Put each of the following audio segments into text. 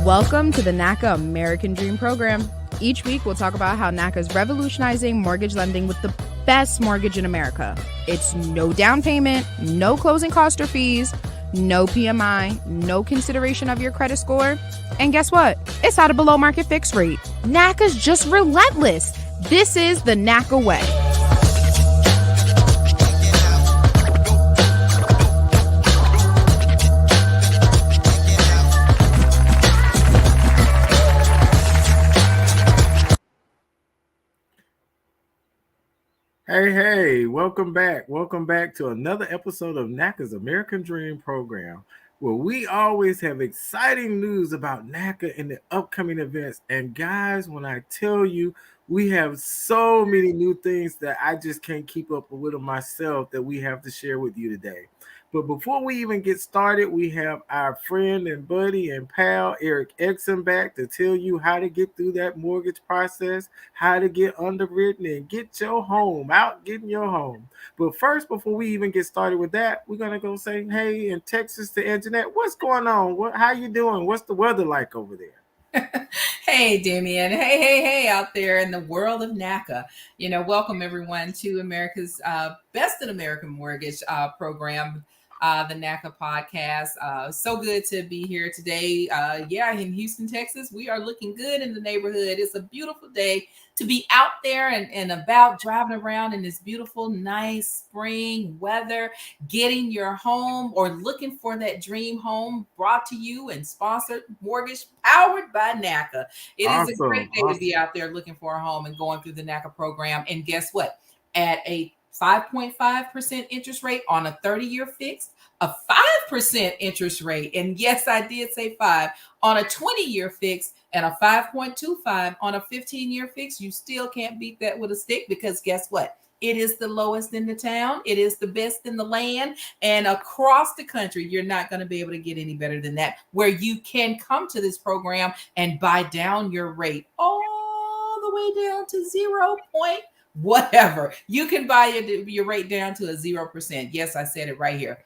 Welcome to the NACA American Dream Program. Each week, we'll talk about how NACA is revolutionizing mortgage lending with the best mortgage in America. It's no down payment, no closing cost or fees, no PMI, no consideration of your credit score. And guess what? It's at a below market fixed rate. NACA's just relentless. This is the NACA way. Hey, welcome back to another episode of NACA's American Dream Program, where we always have exciting news about NACA and the upcoming events. And guys, when I tell you, we have so many new things that I just can't keep up with them myself that we have to share with you today. But before we even get started, we have our friend and buddy and pal, Eric Exum, back to tell you how to get through that mortgage process, how to get underwritten and get your home out, getting your home. But first, before we even get started with that, we're going to go say, hey, in Texas to Anjanette, what's going on? How you doing? What's the weather like over there? Hey, Damian. Hey, out there in the world of NACA. Welcome everyone to America's Best in American Mortgage program, the NACA podcast. So good to be here today. In Houston, Texas, we are looking good in the neighborhood. It's a beautiful day to be out there and about driving around in this beautiful, nice spring weather, getting your home or looking for that dream home, brought to you and sponsored, mortgage powered by NACA. It is a great day to be out there looking for a home and going through the NACA program. And guess what? At a 5.5% interest rate on a 30-year fixed, a 5% interest rate, and yes, I did say 5, on a 20-year fixed, and a 5.25 on a 15-year fixed. You still can't beat that with a stick, because guess what? It is the lowest in the town. It is the best in the land. And across the country, you're not going to be able to get any better than that, where you can come to this program and buy down your rate all the way down to 0 point whatever. You can buy your rate down to a 0%. Yes, I said it right here.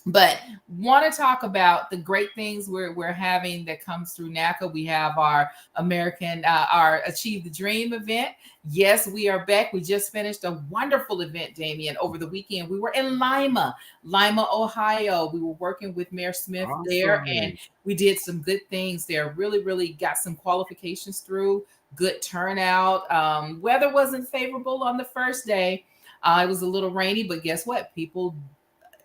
But want to talk about the great things we're having that comes through NACA. We have our our Achieve the Dream event. Yes, we are back. We just finished a wonderful event, Damian, over the weekend. We were in Lima, Ohio. We were working with Mayor Smith there, and we did some good things there. Really got some qualifications through. Good turnout. Weather wasn't favorable on the first day. It was a little rainy, but guess what? People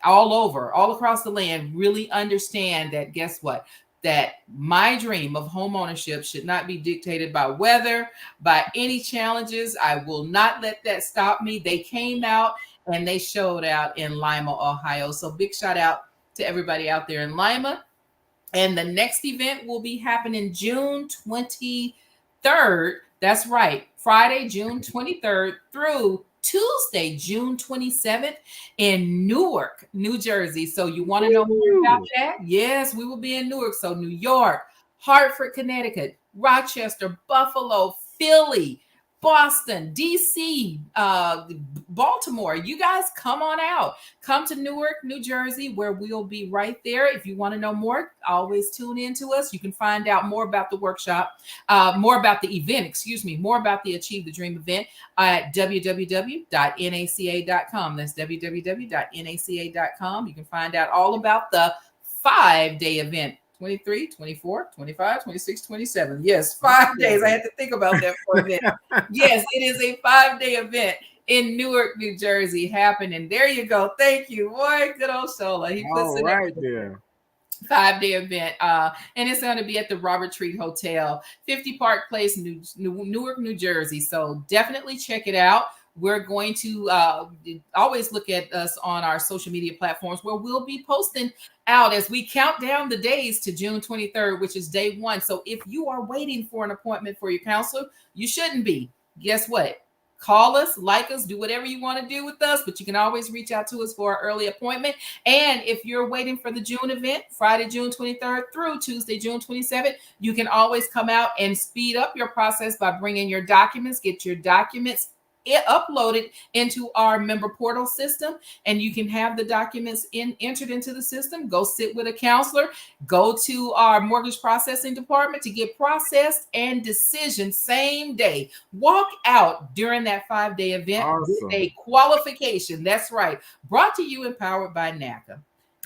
all across the land really understand that, guess what? That my dream of home ownership should not be dictated by weather, by any challenges. I will not let that stop me. They came out and they showed out in Lima, Ohio. So big shout out to everybody out there in Lima. And the next event will be happening June 23rd. That's right. Friday, June 23rd through Tuesday, June 27th in Newark, New Jersey. So you want to know more about that? Yes, we will be in Newark. So New York, Hartford, Connecticut, Rochester, Buffalo, Philly, Boston, DC, Baltimore. You guys come on out. Come to Newark, New Jersey, where we'll be right there. If you want to know more, always tune in to us. You can find out more about the workshop, more about the event, more about the Achieve the Dream event at www.naca.com. That's www.naca.com. You can find out all about the 5-day event. 23, 24, 25, 26, 27. Yes, 5 days. I had to think about that for a minute. Yes, it is a 5-day event in Newark, New Jersey happening. There you go. Thank you. Boy, good old Shola. He puts it right there. 5-day event. And it's going to be at the Robert Treat Hotel, 50 Park Place, Newark, New Jersey. So definitely check it out. We're going to always look at us on our social media platforms, where we'll be posting out as we count down the days to June 23rd, which is day 1. So if you are waiting for an appointment for your counselor, you shouldn't be. Guess what? Call us, like us, do whatever you want to do with us, but you can always reach out to us for an early appointment. And if you're waiting for the June event, Friday, June 23rd through Tuesday, June 27th, you can always come out and speed up your process by bringing your documents, get your documents uploaded into our member portal system, and you can have the documents entered into the system. Go sit with a counselor, go to our mortgage processing department to get processed and decision same day. Walk out during that 5-day event with Awesome. a qualification. That's right. Brought to you, empowered by NACA.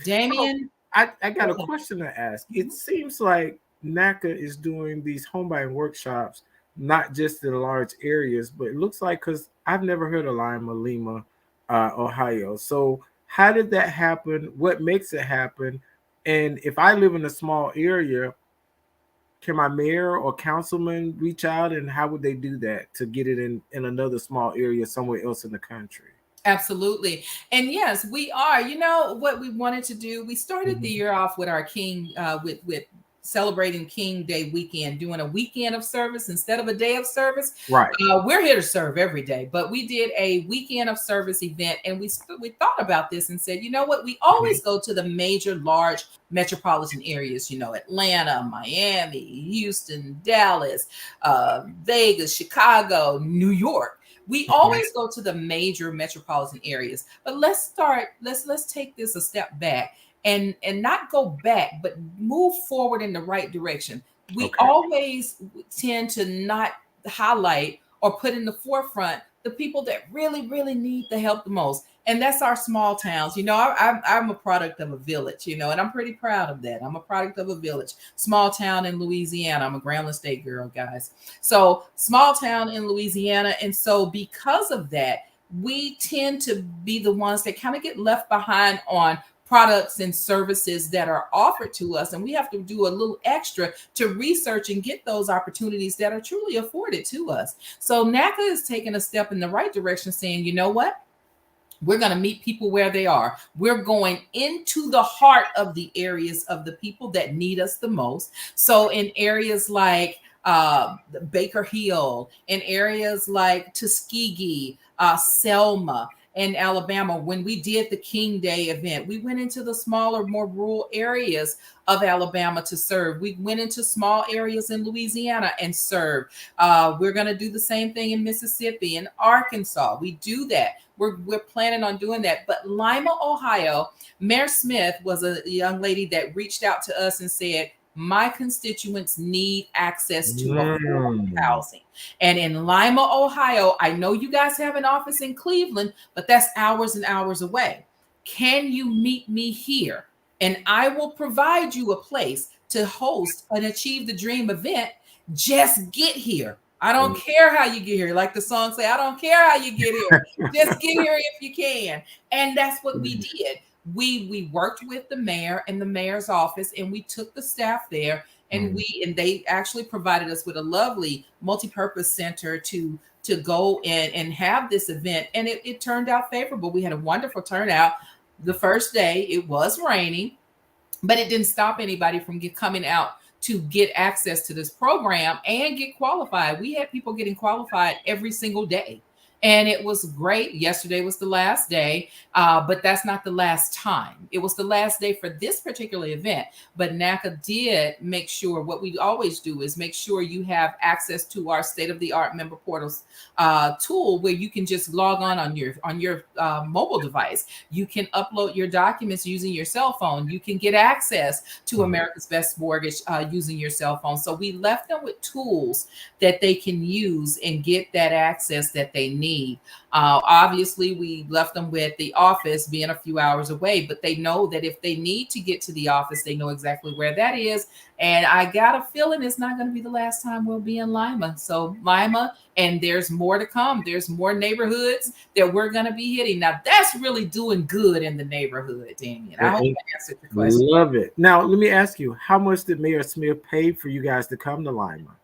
Damien? I got a question to ask. It seems like NACA is doing these home buying workshops, not just in large areas, but it looks like, because I've never heard of Lima, Ohio. So how did that happen? What makes it happen? And if I live in a small area, can my mayor or councilman reach out, and how would they do that to get it in another small area somewhere else in the country? Absolutely. And yes, we are. You know what we wanted to do? We started the year off with our King, with celebrating King Day weekend, doing a weekend of service instead of a day of service. Right. We're here to serve every day, but we did a weekend of service event, and we thought about this and said, you know what? We always go to the major, large metropolitan areas. You know, Atlanta, Miami, Houston, Dallas, Vegas, Chicago, New York. We always go to the major metropolitan areas, but let's take this a step back and not go back, but move forward in the right direction. We always tend to not highlight or put in the forefront the people that really, really need the help the most. And that's our small towns. You know, I'm a product of a village, you know, and I'm pretty proud of that. I'm a product of a village, small town in Louisiana. I'm a Grambling State girl, guys. So small town in Louisiana. And so because of that, we tend to be the ones that kind of get left behind on products and services that are offered to us. And we have to do a little extra to research and get those opportunities that are truly afforded to us. So NACA is taking a step in the right direction, saying, you know what? We're going to meet people where they are. We're going into the heart of the areas of the people that need us the most. So in areas like Baker Hill, in areas like Tuskegee, Selma, in Alabama, when we did the King Day event, we went into the smaller, more rural areas of Alabama to serve. We went into small areas in Louisiana and served. We're going to do the same thing in Mississippi and Arkansas. We do that. We're planning on doing that. But Lima, Ohio, Mayor Smith was a young lady that reached out to us and said, my constituents need access to affordable housing. And in Lima, Ohio, I know you guys have an office in Cleveland, but that's hours and hours away. Can you meet me here? And I will provide you a place to host an Achieve the Dream event. Just get here. I don't care how you get here. Like the song say, I don't care how you get here. Just get here if you can. And that's what we did. We worked with the mayor and the mayor's office, and we took the staff there, and they actually provided us with a lovely multi-purpose center to go and have this event. And it turned out favorable. We had a wonderful turnout. The first day it was raining, but it didn't stop anybody from coming out to get access to this program and get qualified. We had people getting qualified every single day. And it was great. Yesterday was the last day, but that's not the last time. It was the last day for this particular event. But NACA did make sure, what we always do is make sure you have access to our state-of-the-art member portals tool, where you can just log on your mobile device. You can upload your documents using your cell phone. You can get access to America's Best Mortgage using your cell phone. So we left them with tools that they can use and get that access that they need. Obviously, we left them with the office being a few hours away, but they know that if they need to get to the office, they know exactly where that is. And I got a feeling it's not going to be the last time we'll be in Lima. So Lima, and there's more to come. There's more neighborhoods that we're going to be hitting. Now, that's really doing good in the neighborhood, Damien. I hope I answered your question. Love it. Now, let me ask you, how much did Mayor Smith pay for you guys to come to Lima?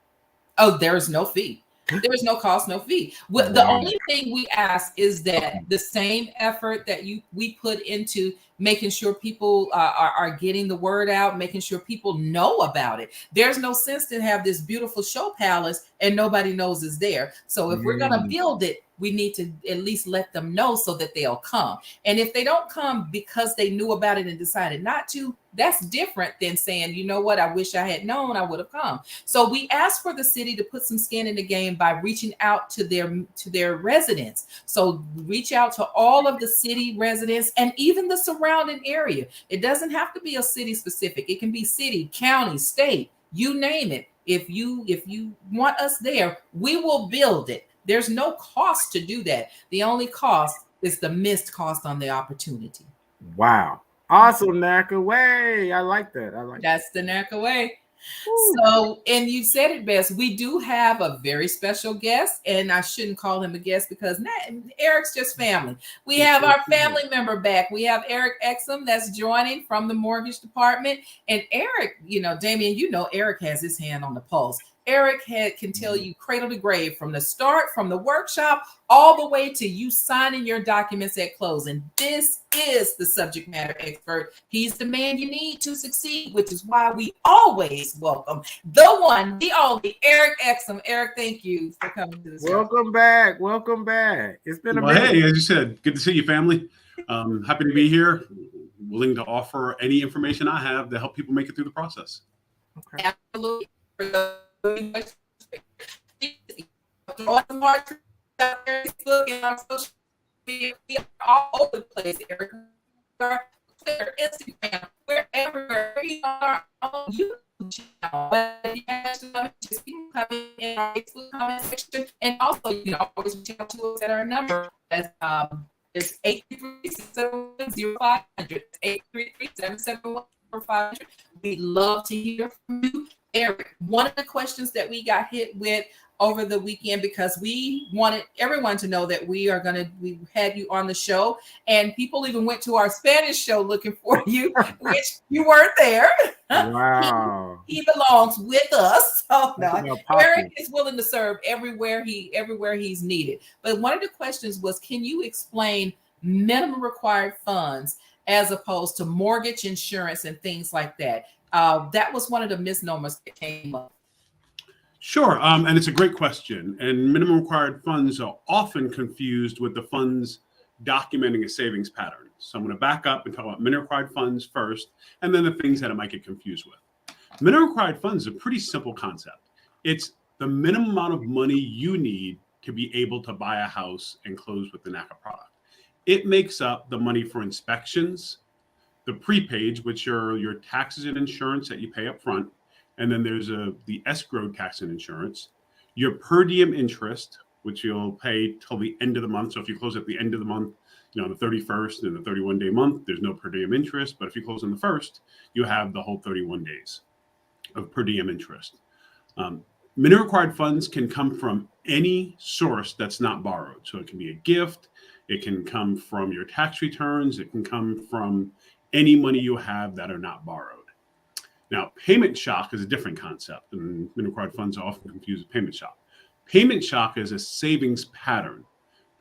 Oh, there is no fee. There is no cost, no fee. The only thing we ask is that the same effort that we put into making sure people are getting the word out, making sure people know about it. There's no sense to have this beautiful show palace and nobody knows it's there. So if we're going to build it, we need to at least let them know so that they'll come. And if they don't come because they knew about it and decided not to, that's different than saying, you know what, I wish I had known, I would have come. So we asked for the city to put some skin in the game by reaching out to their residents. So reach out to all of the city residents and even the surrounding area. It doesn't have to be a city specific. It can be city, county, state, you name it. If you want us there, we will build it. There's no cost to do that. The only cost is the missed cost on the opportunity. Wow. Awesome, NACA way. I like that. That's the NACA way. So, and you said it best. We do have a very special guest, and I shouldn't call him a guest because Eric's just family. We have our family member back. We have Eric Exum that's joining from the mortgage department. And Eric, Damien, Eric has his hand on the pulse. Eric can tell you cradle to grave from the start, from the workshop, all the way to you signing your documents at closing. This is the subject matter expert. He's the man you need to succeed, which is why we always welcome the one, the only, Eric Exum. Eric, thank you for coming to the show. Welcome back. Welcome back. It's been a minute. Hey, as you said, good to see you, family. Happy to be here. Willing to offer any information I have to help people make it through the process. Okay. Absolutely. We are all over the place, Eric. Twitter, Instagram, wherever we are on YouTube channel. But if you have just comment in our Facebook comment section, and also always reach out to us at our number. It's 833-770-500. 833-771-500. We'd love to hear from you. Eric, one of the questions that we got hit with over the weekend, because we wanted everyone to know that we had you on the show, and people even went to our Spanish show looking for you, which you weren't there. Wow. He belongs with us. So no, Eric is willing to serve everywhere he's needed. But one of the questions was, can you explain minimum required funds as opposed to mortgage insurance and things like that? That was one of the misnomers that came up. Sure, and it's a great question. And minimum required funds are often confused with the funds documenting a savings pattern. So I'm going to back up and talk about minimum required funds first, and then the things that I might get confused with. Minimum required funds is a pretty simple concept. It's the minimum amount of money you need to be able to buy a house and close with the NACA product. It makes up the money for inspections, the prepaids, which are your taxes and insurance that you pay up front. And then there's the escrow tax and insurance, your per diem interest, which you'll pay till the end of the month. So if you close at the end of the month, the 31st and the 31-day month, there's no per diem interest. But if you close on the 1st, you have the whole 31 days of per diem interest. Minimum required funds can come from any source that's not borrowed. So it can be a gift. It can come from your tax returns. It can come from any money you have that are not borrowed. Now, payment shock is a different concept, and minimum required funds are often confused with payment shock. Payment shock is a savings pattern.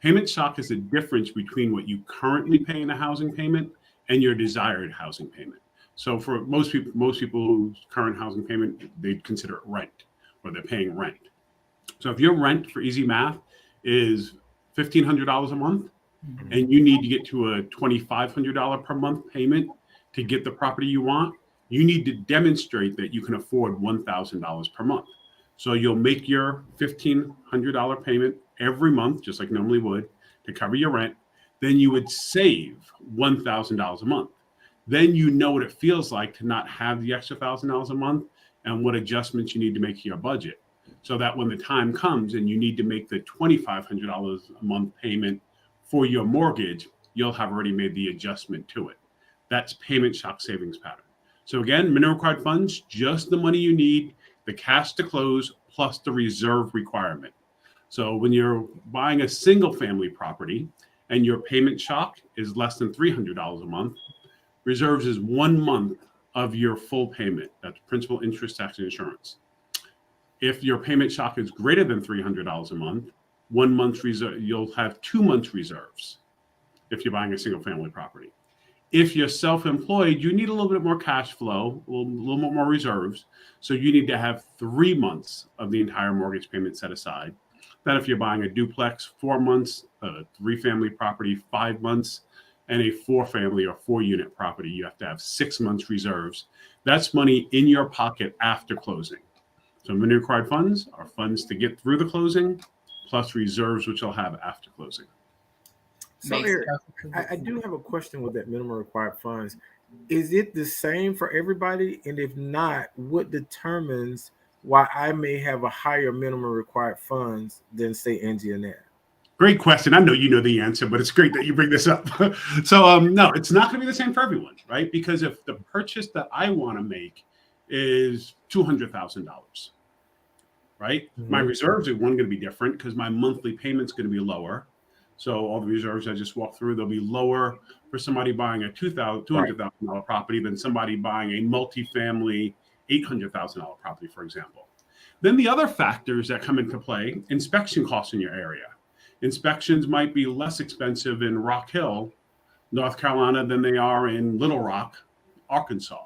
Payment shock is the difference between what you currently pay in a housing payment and your desired housing payment. So for most people's current housing payment, they consider it rent, or they're paying rent. So if your rent, for easy math, is $1,500 a month, and you need to get to a $2,500 per month payment to get the property you want, you need to demonstrate that you can afford $1,000 per month. So you'll make your $1,500 payment every month, just like normally would, to cover your rent. Then you would save $1,000 a month. Then you know what it feels like to not have the extra $1,000 a month and what adjustments you need to make to your budget. So that when the time comes and you need to make the $2,500 a month payment for your mortgage, you'll have already made the adjustment to it. That's payment shock savings pattern. So again, minimum required funds, just the money you need, the cash to close, plus the reserve requirement. So when you're buying a single family property and your payment shock is less than $300 a month, reserves is 1 month of your full payment. That's principal, interest, tax, and insurance. If your payment shock is greater than $300 a month, 1 month reserve, you'll have 2 months reserves if you're buying a single family property. If you're self-employed, you need a little bit more cash flow, a little bit more reserves. So you need to have 3 months of the entire mortgage payment set aside. Then if you're buying a duplex, 4 months, a 3-family property, 5 months, and a 4-family or 4-unit property, you have to have 6 months reserves. That's money in your pocket after closing. So minimum required funds are funds to get through the closing, plus reserves, which you'll have after closing. So Eric, I do have a question with that minimum required funds. Is it the same for everybody? And if not, what determines why I may have a higher minimum required funds than, say, Angie and Annette? Great question. I know you know the answer, but it's great that you bring this up. So no, it's not going to be the same for everyone, right? Because if the purchase that I want to make is $200,000, right? My reserves are going to be different because my monthly payment's going to be lower. So all the reserves I just walked through, they'll be lower for somebody buying a $200,000 property than somebody buying a multifamily $800,000 property, for example. Then the other factors that come into play, inspection costs in your area. Inspections might be less expensive in Rock Hill, North Carolina, than they are in Little Rock, Arkansas.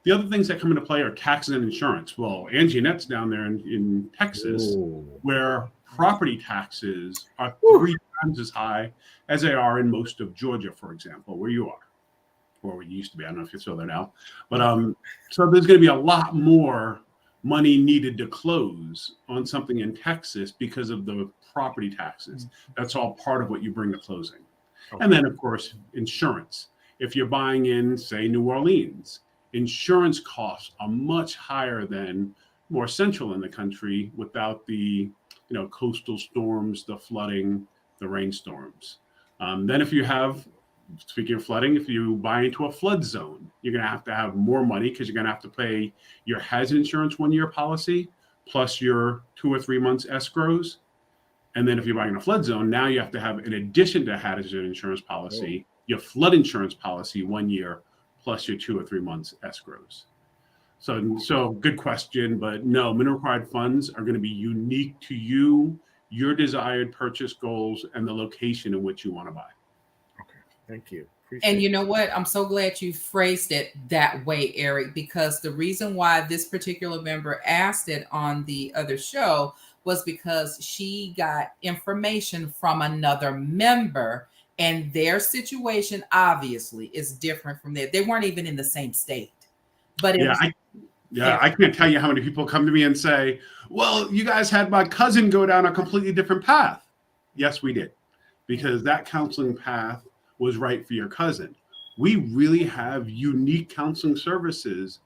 The other things that come into play are taxes and insurance. Well, Angie Annette's down there in Texas, where property taxes are 3 times as high as they are in most of Georgia, for example, where you are, or where you used to be. I don't know if you're still there now. But so there's going to be a lot more money needed to close on something in Texas because of the property taxes. That's all part of what you bring to closing. Okay. And then, of course, insurance. If you're buying in, say, New Orleans, insurance costs are much higher than more central in the country without the coastal storms, the flooding, the rainstorms. Then if you have, speaking of flooding, if you buy into a flood zone, you're going to have more money because you're going to have to pay your hazard insurance 1-year policy plus your 2 or 3 months escrows. And then if you're buying a flood zone, now you have to have, in addition to hazard insurance policy, your flood insurance policy 1 year plus your 2 or 3 months escrows. So good question, but no, minimum required funds are going to be unique to you, your desired purchase goals, and the location in which you want to buy. Okay, thank you. And you know what? I'm so glad you phrased it that way, Eric, because the reason why this particular member asked it on the other show was because she got information from another member, and their situation obviously is different from theirs. They weren't even in the same state. But I can't tell you how many people come to me and say, well, you guys had my cousin go down a completely different path. Yes, we did, because that counseling path was right for your cousin. We really have unique counseling services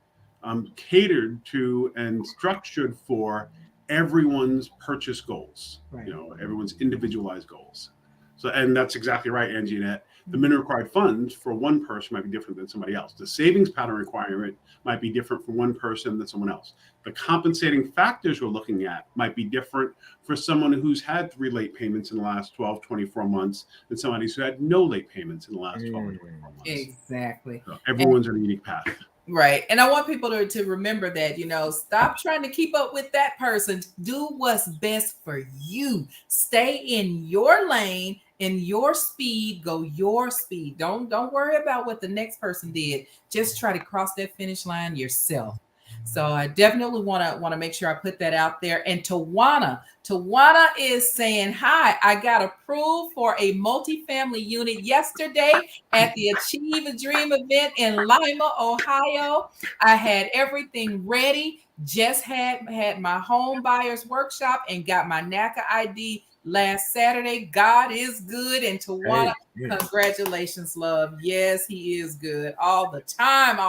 catered to and structured for everyone's purchase goals, right. Everyone's individualized goals. So, and that's exactly right, Angie Annette. The minimum required funds for one person might be different than somebody else. The savings pattern requirement might be different for one person than someone else. The compensating factors we're looking at might be different for someone who's had 3 late payments in the last 12, 24 months than somebody who had no late payments in the last 12 or 24 months. Exactly. So everyone's on a unique path. Right. And I want people to remember that, stop trying to keep up with that person. Do what's best for you. Stay in your lane, in your speed, go your speed. Don't worry about what the next person did. Just try to cross that finish line yourself. So I definitely want to make sure I put that out there. And Tawana is saying, hi, I got approved for a multifamily unit yesterday at the Achieve a Dream event in Lima, Ohio. I had everything ready, just had my home buyers workshop and got my NACA ID last Saturday. God is good. And Tawana, congratulations, love. Yes, he is good all the time.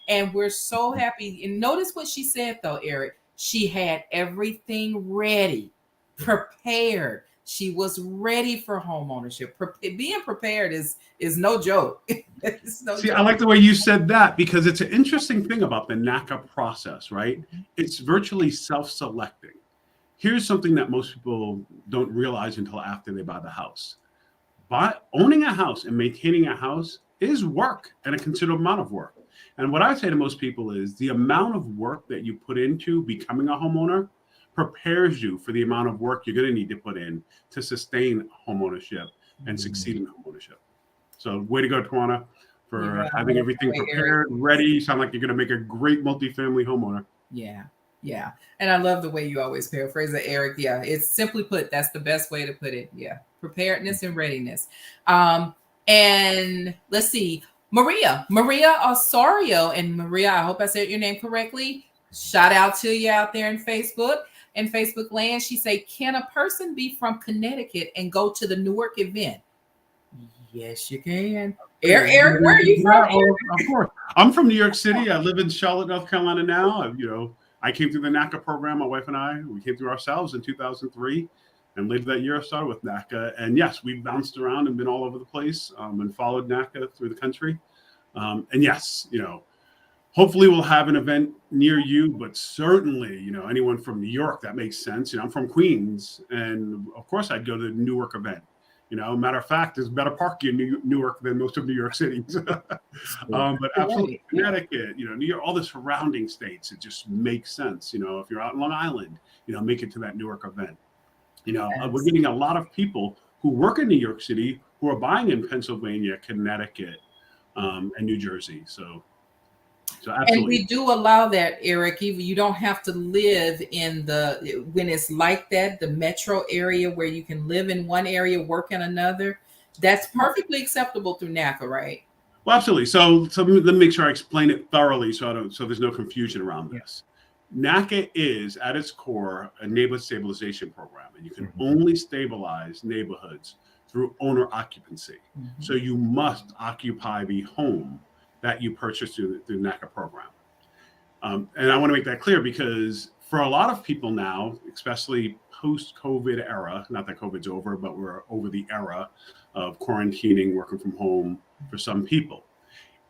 And we're so happy. And notice what she said, though, Eric. She had everything ready, prepared. She was ready for home ownership. Being prepared is no joke. It's no joke. I like the way you said that, because it's an interesting thing about the NACA process, right? It's virtually self-selecting. Here's something that most people don't realize until after they buy the house. Owning a house and maintaining a house is work, and a considerable amount of work. And what I say to most people is the amount of work that you put into becoming a homeowner prepares you for the amount of work you're going to need to put in to sustain homeownership and succeed in homeownership. So way to go, Tawana, for having everything prepared, ready. You sound like you're going to make a great multifamily homeowner. Yeah. Yeah. And I love the way you always paraphrase it, Eric. Yeah. It's simply put, that's the best way to put it. Yeah. Preparedness and readiness. And let's see, Maria Osorio. And Maria, I hope I said your name correctly. Shout out to you out there in Facebook and Facebook land. She say, can a person be from Connecticut and go to the Newark event? Yes, you can. Eric, where are you from? Of course. I'm from New York City. I live in Charlotte, North Carolina now. I came through the NACA program. My wife and I, we came through ourselves in 2003. And later that year, I started with NACA. And yes, we bounced around and been all over the place and followed NACA through the country. And yes, hopefully we'll have an event near you, but certainly, anyone from New York, that makes sense. I'm from Queens. And of course, I'd go to the Newark event. Matter of fact, there's better parking in Newark than most of New York City. But absolutely, Connecticut, New York, all the surrounding states, it just makes sense. If you're out in Long Island, make it to that Newark event. We're getting a lot of people who work in New York City who are buying in Pennsylvania, Connecticut, and New Jersey. So absolutely. And we do allow that, Eric. You don't have to live when it's like that, the metro area where you can live in one area, work in another. That's perfectly acceptable through NACA, right? Well, absolutely. So let me make sure I explain it thoroughly so there's no confusion around this. NACA is, at its core, a neighborhood stabilization program, and you can only stabilize neighborhoods through owner occupancy. So you must occupy the home that you purchase through the NACA program. And I want to make that clear because for a lot of people now, especially post-COVID era, not that COVID's over, but we're over the era of quarantining, working from home for some people.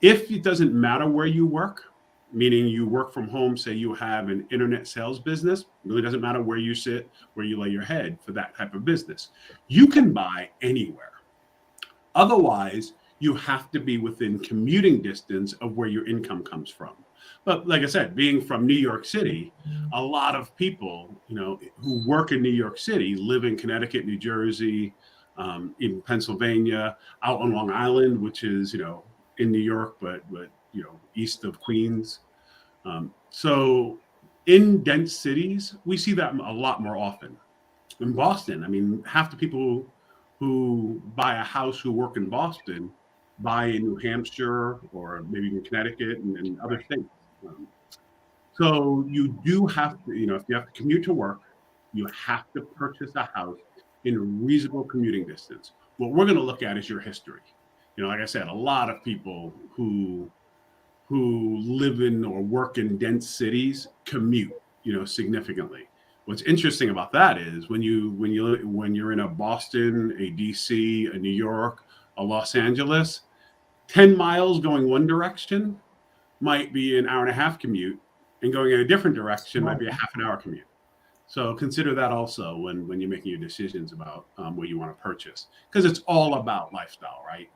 If it doesn't matter where you work, meaning you work from home, say you have an internet sales business, it really doesn't matter where you sit, where you lay your head for that type of business. You can buy anywhere. Otherwise, you have to be within commuting distance of where your income comes from. But like I said, being from New York City, a lot of people, who work in New York City live in Connecticut, New Jersey, in Pennsylvania, out on Long Island, which is, in New York, but east of Queens. So in dense cities, we see that a lot more often. In Boston, half the people who buy a house who work in Boston buy in New Hampshire or maybe in Connecticut and other states. So you do have to, if you have to commute to work, you have to purchase a house in a reasonable commuting distance. What we're going to look at is your history. Like I said, a lot of people who live in or work in dense cities commute, significantly. What's interesting about that is when you're in a Boston, a DC, a New York, a Los Angeles, 10 miles going one direction might be an hour and a half commute, and going in a different direction might be a half an hour commute. So consider that also when you're making your decisions about what you want to purchase, because it's all about lifestyle, right?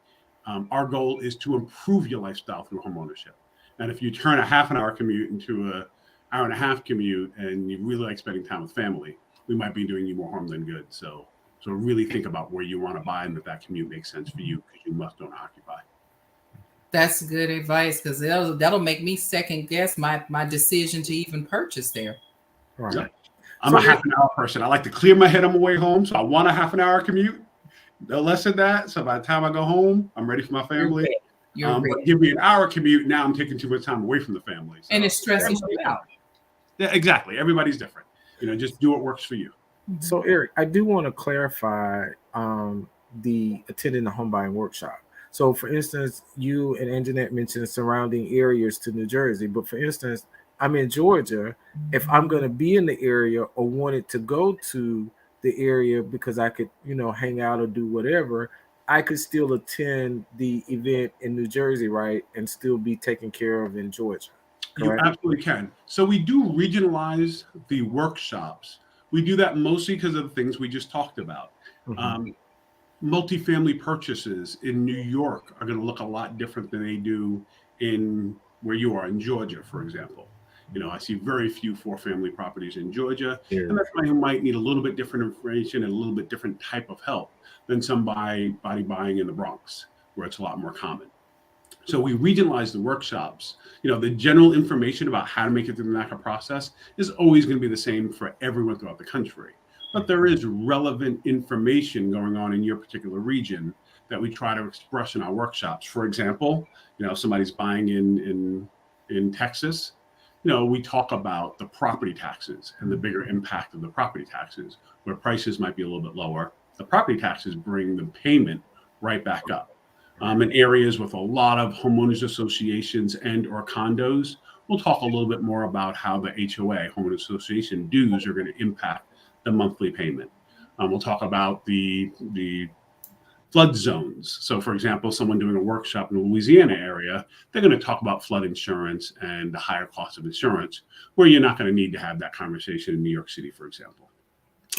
Our goal is to improve your lifestyle through home ownership. And if you turn a half an hour commute into an hour and a half commute and you really like spending time with family, we might be doing you more harm than good. So really think about where you want to buy and if that commute makes sense for you, because you must own occupy. That's good advice, because that'll make me second guess my decision to even purchase there. Right. Yeah. I'm a half an hour person. I like to clear my head on my way home, so I want a half an hour commute. No less than that. So by the time I go home, I'm ready for my family. But give me an hour commute. Now I'm taking too much time away from the family. So. And it stresses you out. Yeah, exactly. Everybody's different. Just do what works for you. So Eric, I do want to clarify the attending the home buying workshop. So for instance, you and Anjanette mentioned surrounding areas to New Jersey, but for instance, I'm in Georgia. If I'm going to be in the area or wanted to go to the area because I could, hang out or do whatever, I could still attend the event in New Jersey, right? And still be taken care of in Georgia. Correct? You absolutely can. So we do regionalize the workshops. We do that mostly because of the things we just talked about. Multifamily purchases in New York are going to look a lot different than they do in where you are in Georgia, for example. I see very few 4-family properties in Georgia, and that's why you might need a little bit different information and a little bit different type of help than somebody buying in the Bronx, where it's a lot more common. So we regionalize the workshops. The general information about how to make it through the NACA process is always going to be the same for everyone throughout the country. But there is relevant information going on in your particular region that we try to express in our workshops. For example, if somebody's buying in Texas, we talk about the property taxes and the bigger impact of the property taxes, where prices might be a little bit lower. The property taxes bring the payment right back up. In areas with a lot of homeowners associations and or condos, we'll talk a little bit more about how the HOA, homeowners association dues, are going to impact the monthly payment. We'll talk about the flood zones. So, for example, someone doing a workshop in the Louisiana area, they're going to talk about flood insurance and the higher cost of insurance, where you're not going to need to have that conversation in New York City, for example.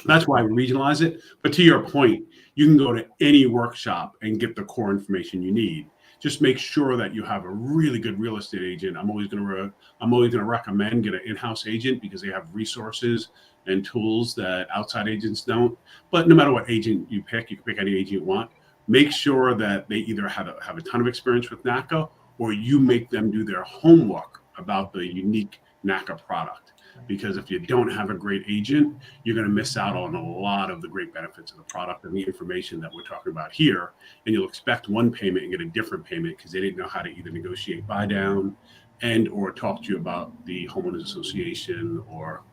That's why we regionalize it. But to your point, you can go to any workshop and get the core information you need. Just make sure that you have a really good real estate agent. I'm always going to recommend get an in-house agent because they have resources and tools that outside agents don't. But no matter what agent you can pick any agent you want. Make sure that they either have a ton of experience with NACA, or you make them do their homework about the unique NACA product. Because if you don't have a great agent, you're going to miss out on a lot of the great benefits of the product and the information that we're talking about here. And you'll expect one payment and get a different payment because they didn't know how to either negotiate buy down and or talk to you about the homeowners association or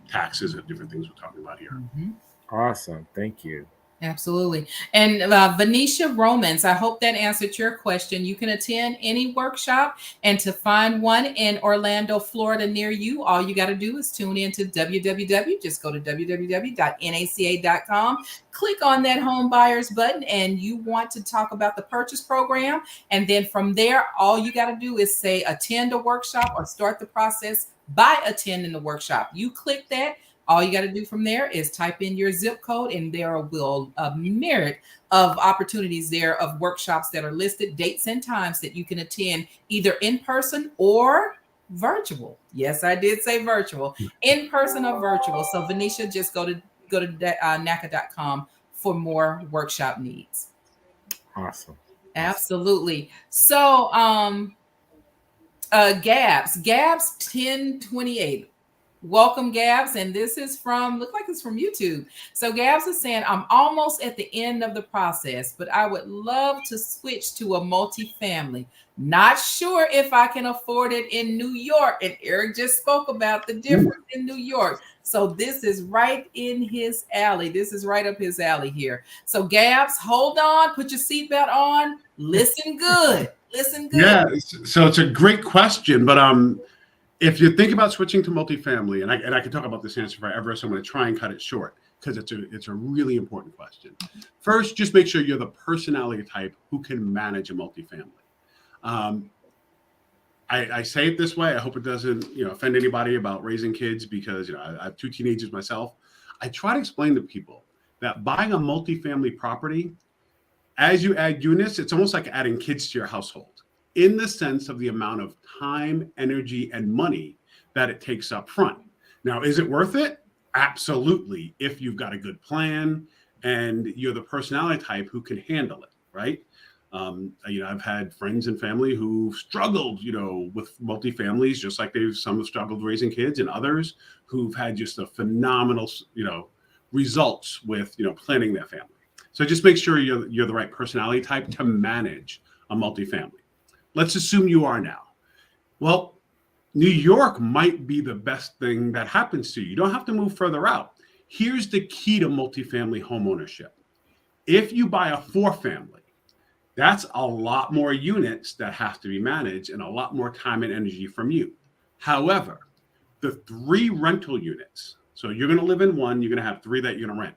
taxes and different things we're talking about here. Mm-hmm. Awesome. Thank you. Absolutely. And Venetia Romans, I hope that answered your question. You can attend any workshop, and to find one in Orlando, Florida near you, all you got to do is tune in to www. Just go to www.naca.com, click on that home buyers button, and you want to talk about the purchase program. And then from there, all you got to do is say attend a workshop or start the process by attending the workshop. You click that. All you got to do from there is type in your zip code, and there will a myriad of opportunities there of workshops that are listed, dates and times that you can attend either in person or virtual. Yes, I did say virtual, in person or virtual. So Venetia, just go to NACA.com for more workshop needs. Awesome. Absolutely. So Gabs 1028. Welcome, Gabs. And this is look like it's from YouTube. So Gabs is saying, I'm almost at the end of the process, but I would love to switch to a multifamily. Not sure if I can afford it in New York. And Eric just spoke about the difference in New York. So this is right in his alley. This is right up his alley here. So Gabs, hold on, put your seatbelt on. Listen good. Listen good. Yeah, so it's a great question, but if you think about switching to multifamily, and I can talk about this answer forever, so I'm going to try and cut it short because it's a really important question. First, just make sure you're the personality type who can manage a multifamily. I say it this way. I hope it doesn't offend anybody about raising kids because I have two teenagers myself. I try to explain to people that buying a multifamily property, as you add units, it's almost like adding kids to your household, in the sense of the amount of time, energy, and money that it takes up front. Now, is it worth it? Absolutely, if you've got a good plan and you're the personality type who can handle it, right? I've had friends and family who struggled, with multifamilies, just like some have struggled raising kids, and others who've had just a phenomenal, results with, planning their family. So just make sure you're the right personality type to manage a multifamily. Let's assume you are now. Well, New York might be the best thing that happens to you. You don't have to move further out. Here's the key to multifamily home ownership. If you buy a 4-family, that's a lot more units that have to be managed and a lot more time and energy from you. However, the 3 rental units, so you're going to live in one, you're going to have 3 that you're going to rent.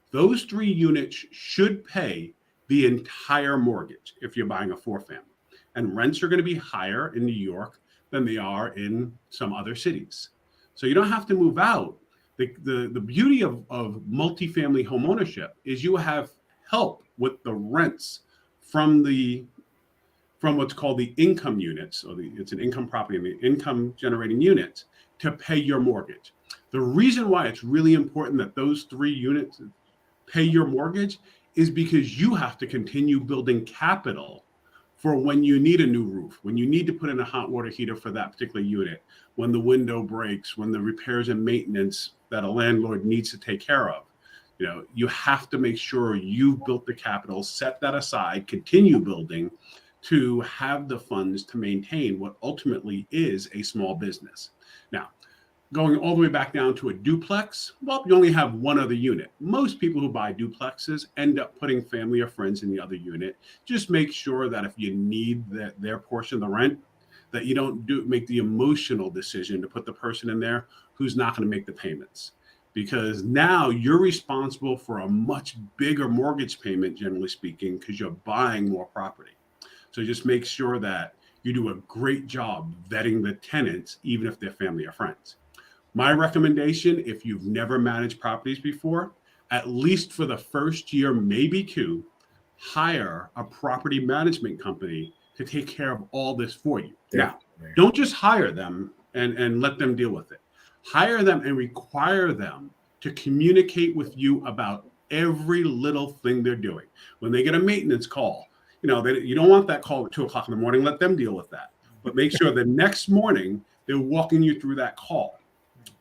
Those 3 units should pay the entire mortgage if you're buying a 4-family. And rents are going to be higher in New York than they are in some other cities. So you don't have to move out. The beauty of multifamily home ownership is you have help with the rents from what's called the income units, or it's an income property, and the income generating units to pay your mortgage. The reason why it's really important that those 3 units pay your mortgage is because you have to continue building capital for when you need a new roof, when you need to put in a hot water heater for that particular unit, when the window breaks, when the repairs and maintenance that a landlord needs to take care of. You have to make sure you've built the capital, set that aside, continue building to have the funds to maintain what ultimately is a small business. Now, going all the way back down to a duplex, well, you only have one other unit. Most people who buy duplexes end up putting family or friends in the other unit. Just make sure that if you need their portion of the rent, that you don't make the emotional decision to put the person in there who's not going to make the payments. Because now you're responsible for a much bigger mortgage payment, generally speaking, because you're buying more property. So just make sure that you do a great job vetting the tenants, even if they're family or friends. My recommendation, if you've never managed properties before, at least for the first year, maybe two, hire a property management company to take care of all this for you. Now, don't just hire them and let them deal with it. Hire them and require them to communicate with you about every little thing they're doing. When they get a maintenance call, you don't want that call at 2:00 in the morning. Let them deal with that. But make sure the next morning they're walking you through that call.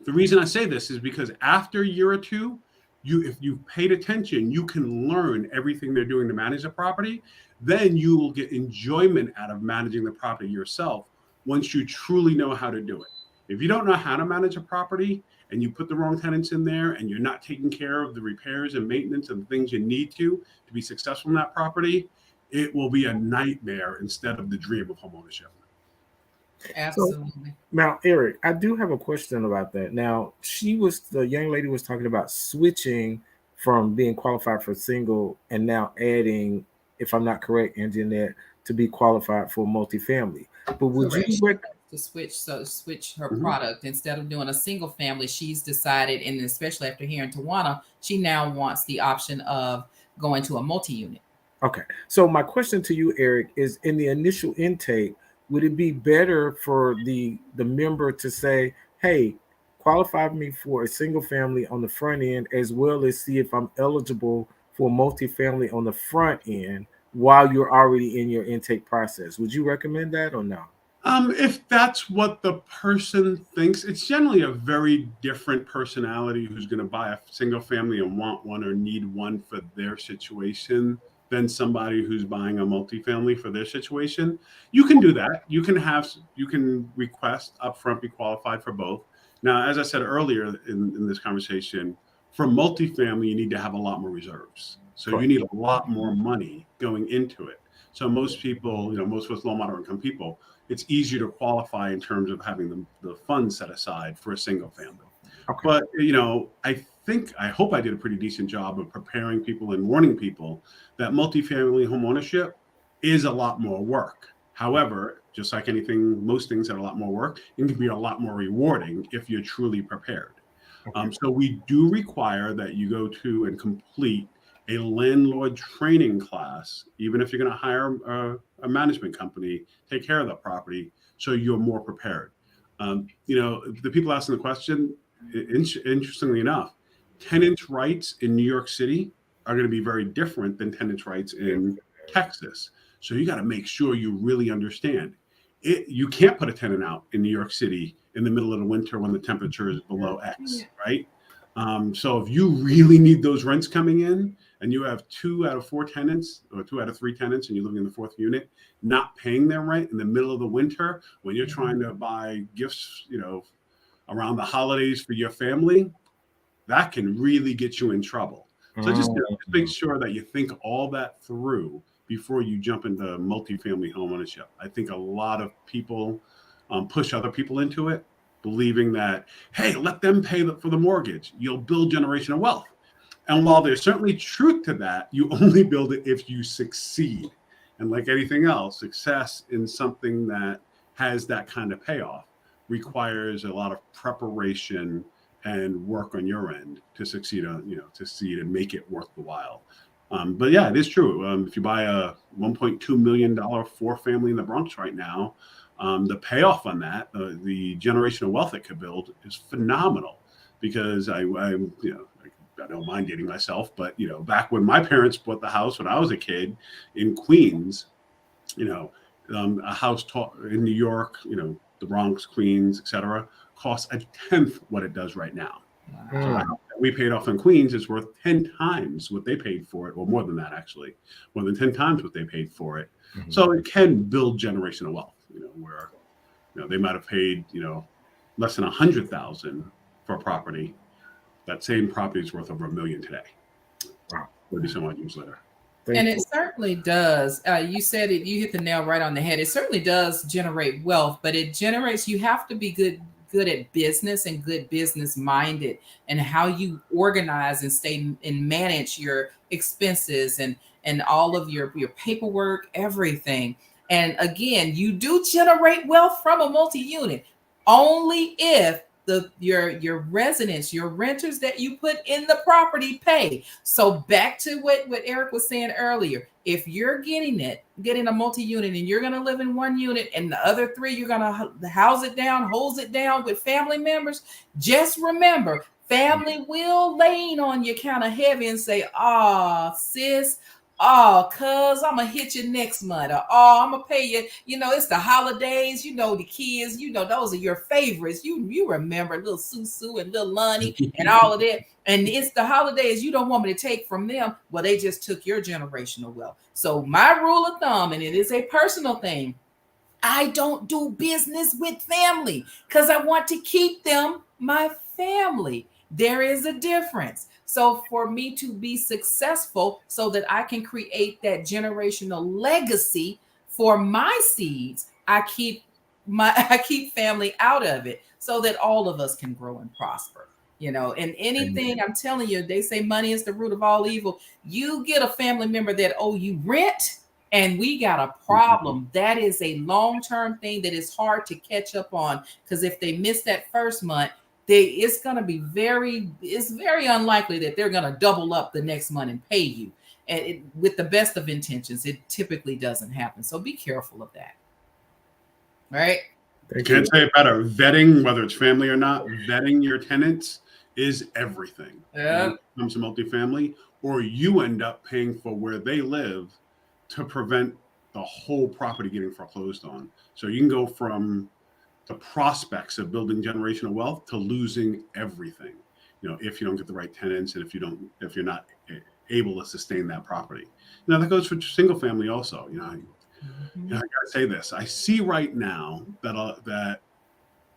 The reason I say this is because after a year or two, if you've paid attention, you can learn everything they're doing to manage the property. Then you will get enjoyment out of managing the property yourself once you truly know how to do it. If you don't know how to manage a property and you put the wrong tenants in there and you're not taking care of the repairs and maintenance and the things you need to be successful in that property, it will be a nightmare instead of the dream of homeownership. Absolutely. So, now, Eric, I do have a question about that. Now, the young lady was talking about switching from being qualified for single and now adding, if I'm not correct, Anjanette, to be qualified for multifamily. But would Correct. you to switch her product instead of doing a single family? She's decided, and especially after hearing Tawana, she now wants the option of going to a multi-unit. Okay. So my question to you, Eric, is in the initial intake, would it be better for the member to say, hey, qualify me for a single family on the front end, as well as see if I'm eligible for multifamily on the front end while you're already in your intake process? Would you recommend that or no? If that's what the person thinks, it's generally a very different personality who's going to buy a single family and want one or need one for their situation than somebody who's buying a multifamily for their situation. You can do that. You can request upfront be qualified for both. Now, as I said earlier in this conversation, for multifamily, you need to have a lot more reserves. So you need a lot more money going into it. So most people, most of us low moderate income people, it's easier to qualify in terms of having the funds set aside for a single family. Okay. But, I hope I did a pretty decent job of preparing people and warning people that multifamily home ownership is a lot more work. However, just like anything, most things that are a lot more work, it can be a lot more rewarding if you're truly prepared. Okay. So we do require that you go to and complete a landlord training class, even if you're going to hire a management company, take care of the property, so you're more prepared. The people asking the question, interestingly enough, tenants' rights in New York City are going to be very different than tenants' rights in Texas. So you got to make sure you really understand it. You can't put a tenant out in New York City in the middle of the winter when the temperature is below X, right? So if you really need those rents coming in and you have 2 out of 4 tenants or 2 out of 3 tenants and you're living in the 4th unit, not paying their rent in the middle of the winter when you're trying to buy gifts, around the holidays for your family, that can really get you in trouble. So just make sure that you think all that through before you jump into multifamily home ownership. I think a lot of people push other people into it, believing that, hey, let them pay for the mortgage. You'll build generational wealth. And while there's certainly truth to that, you only build it if you succeed. And like anything else, success in something that has that kind of payoff requires a lot of preparation and work on your end to succeed and make it worth the while. But yeah, it is true. If you buy a $1.2 million 4-family in the Bronx right now, the payoff on that, the generational wealth it could build, is phenomenal. Because I don't mind dating myself, but back when my parents bought the house when I was a kid in Queens, A house in New York, the Bronx, Queens, etc., costs a tenth what it does right now. So the house that we paid off in Queens is worth 10 times what they paid for it, or more than that, actually, more than 10 times what they paid for it. Mm-hmm. So it can build generational wealth, where they might have paid less than $100,000 for a property. That same property is worth over $1 million today. Wow, 30 some odd years later. And it certainly does. You said it. You hit the nail right on the head. It certainly does generate wealth, but it generates. You have to be good at business and good business minded, and how you organize and stay and manage your expenses and all of your paperwork, everything. And again, you do generate wealth from a multi-unit only if your residents, your renters that you put in the property pay. So back to what Eric was saying earlier, if you're getting a multi-unit and you're going to live in one unit and the other three, you're going to hose it down with family members, just remember, family will lean on you kind of heavy and say, sis, cuz I'm gonna hit you next month, or I'm gonna pay you. It's the holidays. The kids. Those are your favorites. You remember little Susu and little Lonnie and all of that. And it's the holidays. You don't want me to take from them. Well, they just took your generational wealth. So my rule of thumb, and it is a personal thing, I don't do business with family because I want to keep them my family. There is a difference. So for me to be successful so that I can create that generational legacy for my seeds, I keep family out of it so that all of us can grow and prosper. And anything, I'm telling you, they say money is the root of all evil. You get a family member that owe you rent, and we got a problem. That is a long-term thing that is hard to catch up on, because if they miss that first month, it's going to be very unlikely that they're going to double up the next month and pay you. And with the best of intentions, it typically doesn't happen. So be careful of that. All right. Can't say it better. Vetting, whether it's family or not, vetting your tenants is everything. Yeah. When it comes to multifamily, or you end up paying for where they live to prevent the whole property getting foreclosed on. So you can go from the prospects of building generational wealth to losing everything, if you don't get the right tenants and if you're not able to sustain that property. Now that goes for single family also. I gotta say this. I see right now that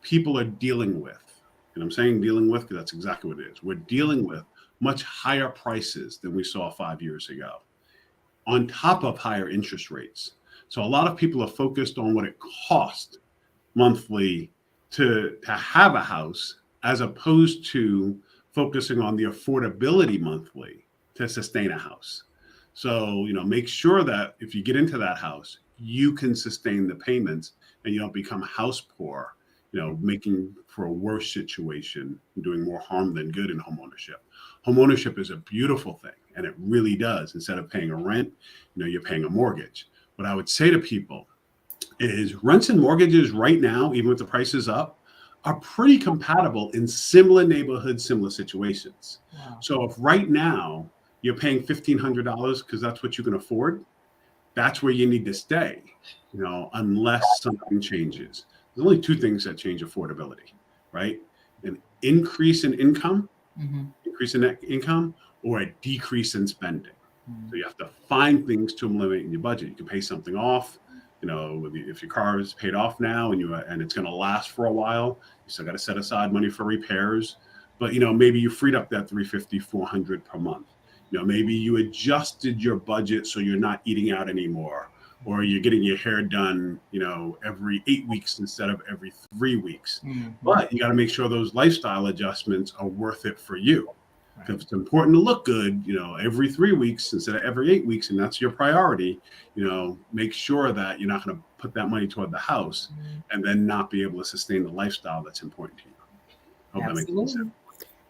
people are dealing with, and I'm saying dealing with because that's exactly what it is. We're dealing with much higher prices than we saw 5 years ago, on top of higher interest rates. So a lot of people are focused on what it costs monthly to have a house, as opposed to focusing on the affordability monthly to sustain a house. So, make sure that if you get into that house, you can sustain the payments and you don't become house poor, making for a worse situation, doing more harm than good in homeownership. Homeownership is a beautiful thing, and it really does. Instead of paying a rent, you're paying a mortgage. What I would say to people is rents and mortgages right now, even with the prices up, are pretty compatible in similar neighborhoods, similar situations. Wow. So if right now you're paying $1,500 because that's what you can afford, that's where you need to stay, unless something changes. There's only two things that change affordability, right? An increase in income, increase in net income, or a decrease in spending. So you have to find things to eliminate in your budget. You can pay something off. If your car is paid off now and it's going to last for a while, you still got to set aside money for repairs. But maybe you freed up that $350, $400 per month. Maybe you adjusted your budget so you're not eating out anymore, or you're getting your hair done, every 8 weeks instead of every 3 weeks. But you got to make sure those lifestyle adjustments are worth it for you. Because it's important to look good, every 3 weeks instead of every 8 weeks, and that's your priority. Make sure that you're not going to put that money toward the house and then not be able to sustain the lifestyle that's important to you. Hope that makes sense.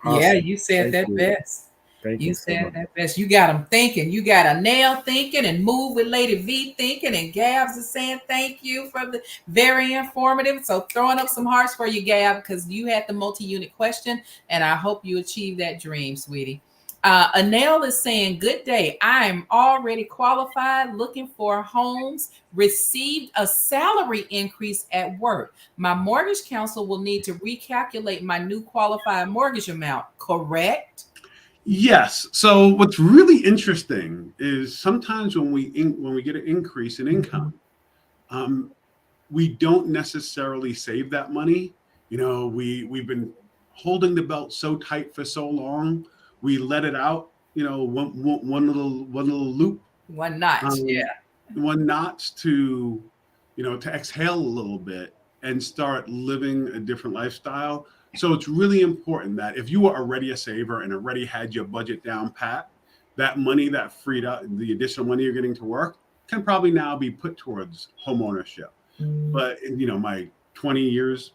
Awesome. Yeah, you said that best. You said that best. You got them thinking. You got a nail thinking, and Move with Lady V thinking, and Gabs is saying thank you for the very informative. So throwing up some hearts for you, Gab, because you had the multi-unit question, and I hope you achieve that dream, sweetie. Anel is saying, good day. I'm already qualified, looking for homes, received a salary increase at work. My mortgage counsel will need to recalculate my new qualified mortgage amount, correct? Yes. So what's really interesting is sometimes when we get an increase in income, we don't necessarily save that money. We've been holding the belt so tight for so long, we let it out. One little loop, One notch, yeah. one notch to exhale a little bit and start living a different lifestyle. So it's really important that if you were already a saver and already had your budget down pat, that money that freed up, the additional money you're getting to work, can probably now be put towards home ownership. But my 20 years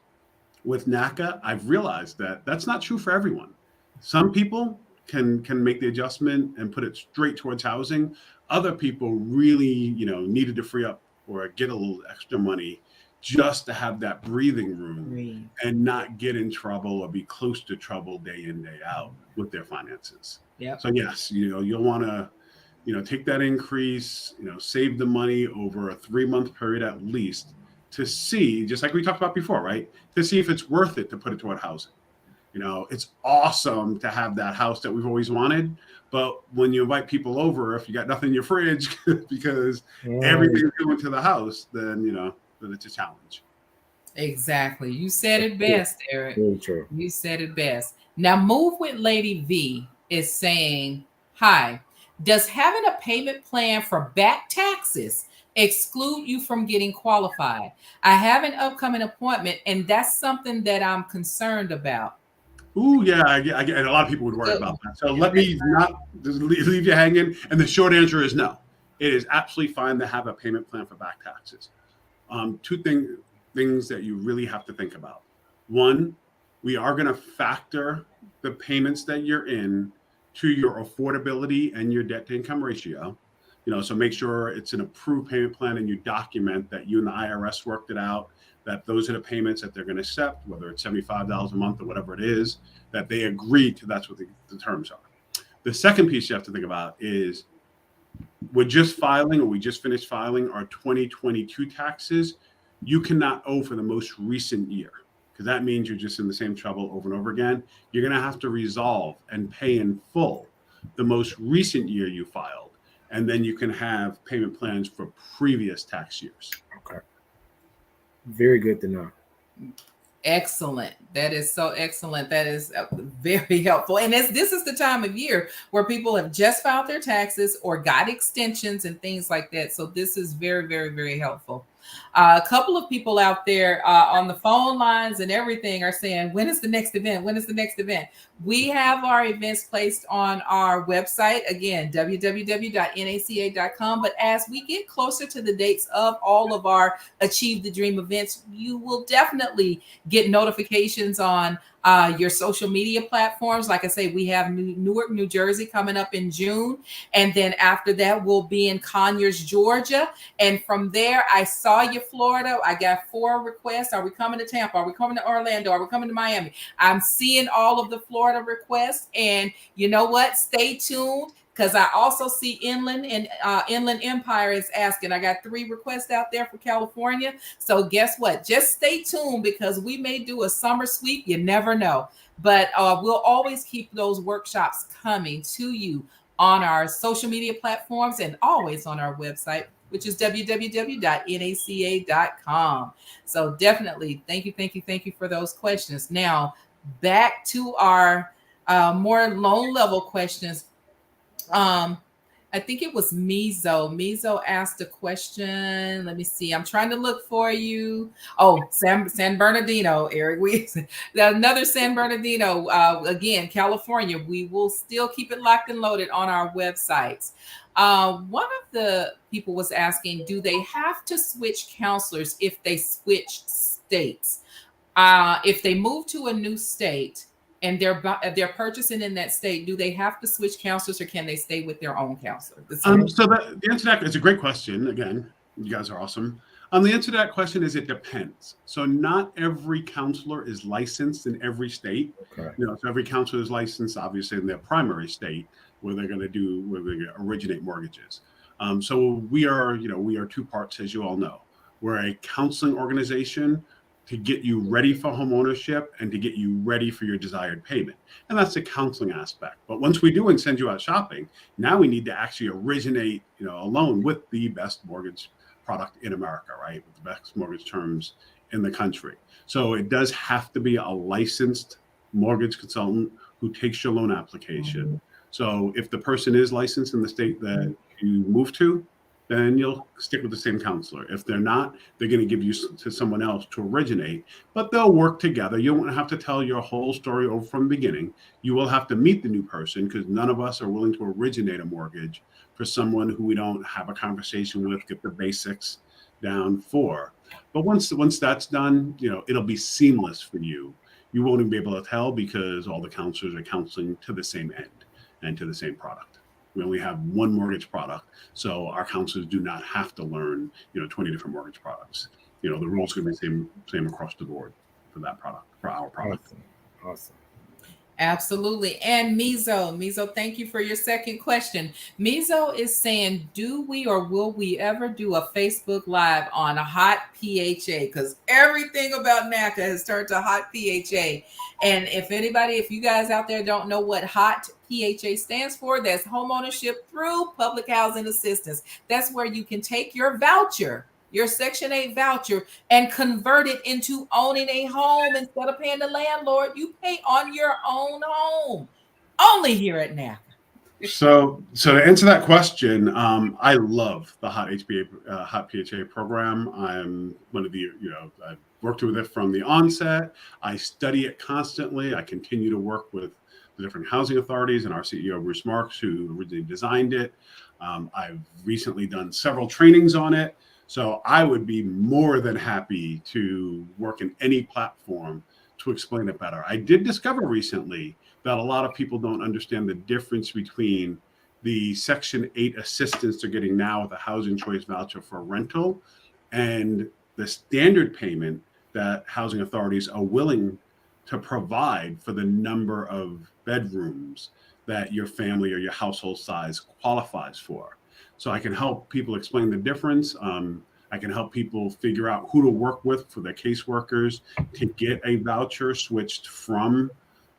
with NACA, I've realized that that's not true for everyone. Some people can make the adjustment and put it straight towards housing. Other people really, needed to free up or get a little extra money just to have that breathing room and not get in trouble or be close to trouble day in, day out with their finances. Yeah. So yes, you'll want to, take that increase, save the money over a 3-month period at least to see, just like we talked about before, right? To see if it's worth it to put it toward housing. It's awesome to have that house that we've always wanted, but when you invite people over, if you got nothing in your fridge because everything's going to the house, then then it's a challenge. Exactly. You said it best, Eric. Very true. You said it best. Now, Move with Lady V is saying, hi, does having a payment plan for back taxes exclude you from getting qualified? I have an upcoming appointment, and that's something that I'm concerned about. Ooh, yeah, I get, and a lot of people would worry about that. So let me not just leave you hanging. And the short answer is no. It is absolutely fine to have a payment plan for back taxes. Two things that you really have to think about. One, we are going to factor the payments that you're in to your affordability and your debt to income ratio. So make sure it's an approved payment plan and you document that you and the IRS worked it out, that those are the payments that they're going to accept, whether it's $75 a month or whatever it is, that they agreed to. That's what the terms are. The second piece you have to think about is we just finished filing our 2022 taxes. You cannot owe for the most recent year, because that means you're just in the same trouble over and over again. You're going to have to resolve and pay in full the most recent year you filed, and then you can have payment plans for previous tax years. Okay. Very good to know. Excellent. That is so excellent. That is very helpful. And this is the time of year where people have just filed their taxes or got extensions and things like that. So this is very, very, very helpful. A couple of people out there on the phone lines and everything are saying, when is the next event? When is the next event? We have our events placed on our website, again, www.naca.com. But as we get closer to the dates of all of our Achieve the Dream events, you will definitely get notifications on your social media platforms. Like I say, we have Newark, New Jersey coming up in June. And then after that, we'll be in Conyers, Georgia. And from there, I saw you, Florida. I got 4 requests. Are we coming to Tampa? Are we coming to Orlando? Are we coming to Miami? I'm seeing all of the Florida requests. And you know what? Stay tuned, because I also see Inland Empire is asking. I got 3 requests out there for California. So guess what? Just stay tuned, because we may do a summer sweep. You never know. But we'll always keep those workshops coming to you on our social media platforms and always on our website, which is www.naca.com. So definitely thank you for those questions. Now, back to our more loan level questions. I think it was Mizo. Mizo asked a question. Let me see. I'm trying to look for you. Oh, San Bernardino, Eric. Another San Bernardino. Again, California. We will still keep it locked and loaded on our websites. One of the people was asking, do they have to switch counselors if they switch states? If they move to a new state and they're purchasing in that state, do they have to switch counselors, or can they stay with their own counselor? So the answer to that is a great question. Again, you guys are awesome. The answer to that question is it depends. So not every counselor is licensed in every state. Okay. So every counselor is licensed, obviously, in their primary state where they're going to originate mortgages. So we are two parts, as you all know. We're a counseling organization to get you ready for home ownership and to get you ready for your desired payment. And that's the counseling aspect. But once we do and send you out shopping, now we need to actually originate, a loan with the best mortgage product in America, right? With the best mortgage terms in the country. So it does have to be a licensed mortgage consultant who takes your loan application. Mm-hmm. So if the person is licensed in the state that you move to, then you'll stick with the same counselor. If they're not, they're going to give you to someone else to originate, but they'll work together. You won't have to tell your whole story over from the beginning. You will have to meet the new person because none of us are willing to originate a mortgage for someone who we don't have a conversation with, get the basics down for. But once that's done, it'll be seamless for you. You won't even be able to tell because all the counselors are counseling to the same end and to the same product. We only have one mortgage product, so our counselors do not have to learn, 20 different mortgage products. The rules are going to be same across the board for that product, for our product. Awesome. Absolutely. And Mizo, thank you for your second question. Mizo is saying, do we or will we ever do a Facebook Live on a hot PHA? Because everything about NACA has turned to hot PHA. And if you guys out there don't know what hot PHA stands for, that's homeownership through public housing assistance. That's where you can take your voucher, your Section 8 voucher, and convert it into owning a home. Instead of paying the landlord, you pay on your own home. Only here at NACA. So to answer that question, I love the hot PHA program. I'm one of the, I've worked with it from the onset. I study it constantly. I continue to work with the different housing authorities and our CEO, Bruce Marks, who originally designed it. I've recently done several trainings on it. So I would be more than happy to work in any platform to explain it better. I did discover recently that a lot of people don't understand the difference between the Section 8 assistance they're getting now with a housing choice voucher for rental and the standard payment that housing authorities are willing to provide for the number of bedrooms that your family or your household size qualifies for. So I can help people explain the difference. I can help people figure out who to work with for their caseworkers to get a voucher switched from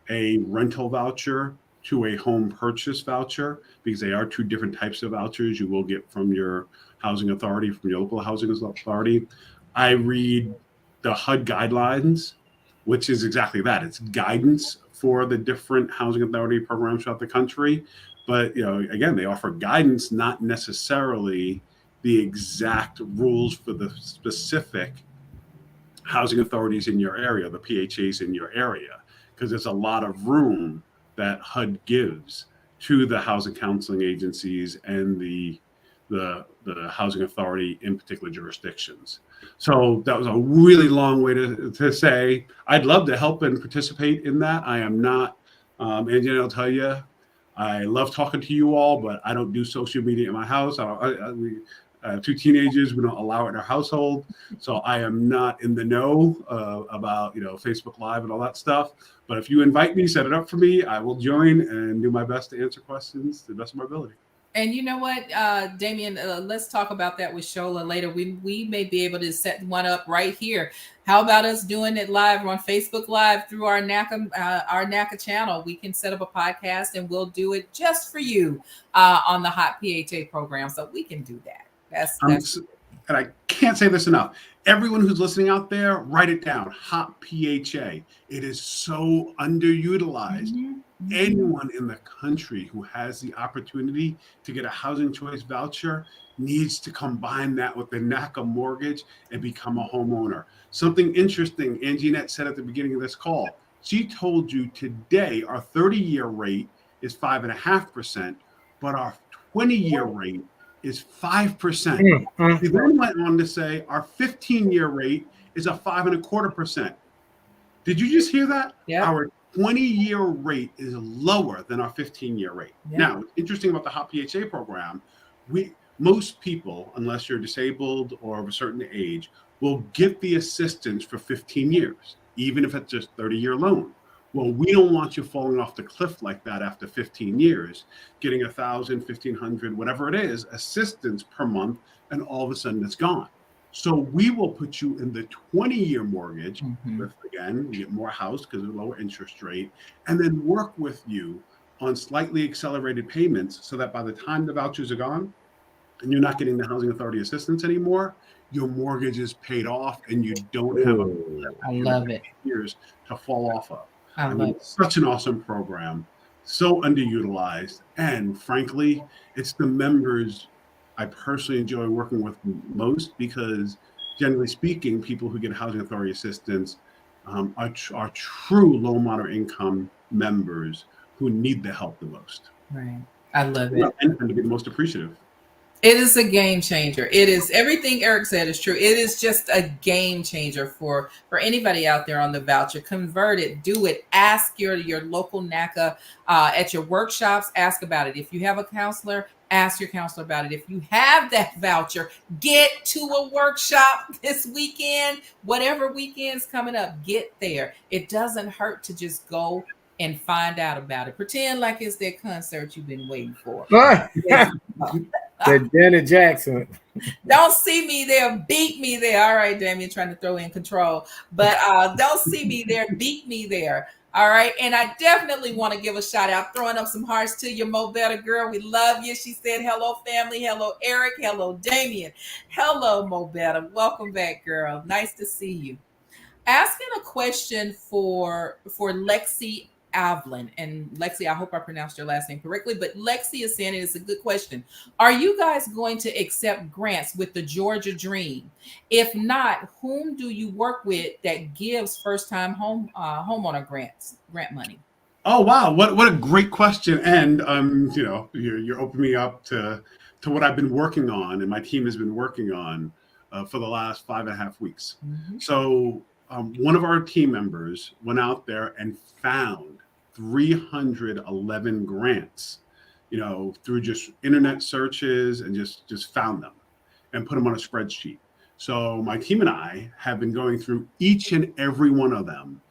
a rental voucher to a home purchase voucher, because they are two different types of vouchers you will get from your housing authority, from your local housing authority. I read the HUD guidelines, which is exactly that. It's guidance for the different housing authority programs throughout the country. But, again, they offer guidance, not necessarily the exact rules for the specific housing authorities in your area, the PHAs in your area, because there's a lot of room that HUD gives to the housing counseling agencies and the housing authority in particular jurisdictions. So that was a really long way to say I'd love to help and participate in that. I am not, and I'll tell you, I love talking to you all, but I don't do social media in my house. We have two teenagers. We don't allow it in our household. So I am not in the know about, Facebook Live and all that stuff. But if you invite me, set it up for me, I will join and do my best to answer questions to the best of my ability. And you know what, Damien, let's talk about that with Shola later. We may be able to set one up right here. How about us doing it live on Facebook Live through our NACA channel? We can set up a podcast and we'll do it just for you on the Hot PHA program. So we can do that. That's and I can't say this enough. Everyone who's listening out there, write it down. Hot PHA. It is so underutilized. Mm-hmm. Anyone in the country who has the opportunity to get a housing choice voucher needs to combine that with the NACA mortgage and become a homeowner. Something interesting Anginette said at the beginning of this call. She told you today our 30-year rate is 5.5%, but our 20-year rate is 5%. Mm-hmm. She then went on to say our 15-year rate is a 5.25%. Did you just hear that? Yeah. Our 20-year rate is lower than our 15-year rate. Yeah. Now, what's interesting about the Hot PHA program, most people, unless you're disabled or of a certain age, will get the assistance for 15 years, even if it's just 30-year loan. Well, we don't want you falling off the cliff like that after 15 years, getting 1,000, 1,500, whatever it is, assistance per month, and all of a sudden it's gone. So we will put you in the 20-year mortgage. With, again, you get more house because of lower interest rate, and then work with you on slightly accelerated payments so that by the time the vouchers are gone and you're not getting the housing authority assistance anymore, your mortgage is paid off and you don't have I love it. years to fall off of. I love it. It's such an awesome program, so underutilized, and frankly, it's the members I personally enjoy working with most because, generally speaking, people who get housing authority assistance are true low moderate income members who need the help the most. Right. I love it. And to be the most appreciative. It is a game changer. It is, everything Eric said is true. It is just a game changer for anybody out there on the voucher. Convert it, do it. Ask your local NACA at your workshops. Ask about it. If you have a counselor, ask your counselor about it. If you have that voucher, get to a workshop this weekend. Whatever weekend's coming up, get there. It doesn't hurt to just go and find out about it. Pretend like it's that concert you've been waiting for. That Janet Jackson. Don't see me there, beat me there. All right, Damien, trying to throw in control, but don't see me there, beat me there. All right, and I definitely want to give a shout out, throwing up some hearts to you, Mo Better girl. We love you. She said, "Hello, family. Hello, Eric. Hello, Damien. Hello, Mo Better. Welcome back, girl. Nice to see you." Asking a question for Lexi Avlin. And Lexi, I hope I pronounced your last name correctly, but Lexi is saying it's a good question. Are you guys going to accept grants with the Georgia Dream? If not, whom do you work with that gives first-time homeowner grant money? Oh wow, what a great question! And you're opening me up to what I've been working on, and my team has been working on for the last 5.5 weeks. So one of our team members went out there and found 311 grants, through just internet searches, and just found them and put them on a spreadsheet. So my team and I have been going through each and every one of them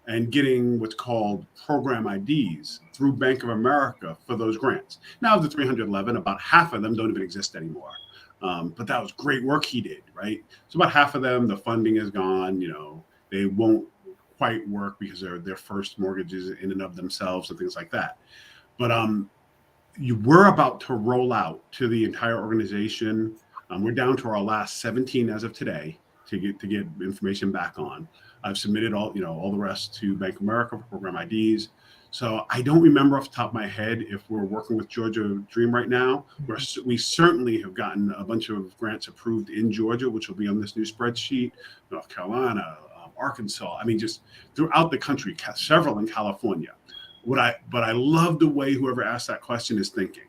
and getting what's called program IDs through Bank of America for those grants. Now, of the 311, about half of them don't even exist anymore. But that was great work he did, right? So about half of them, the funding is gone. They won't quite work because they're their first mortgages in and of themselves and things like that. But we're about to roll out to the entire organization. We're down to our last 17 as of today to get information back on. I've submitted all the rest to Bank of America for program IDs. So I don't remember off the top of my head if we're working with Georgia Dream right now. We certainly have gotten a bunch of grants approved in Georgia, which will be on this new spreadsheet. North Carolina, Arkansas, just throughout the country, several in California. But I love the way whoever asked that question is thinking.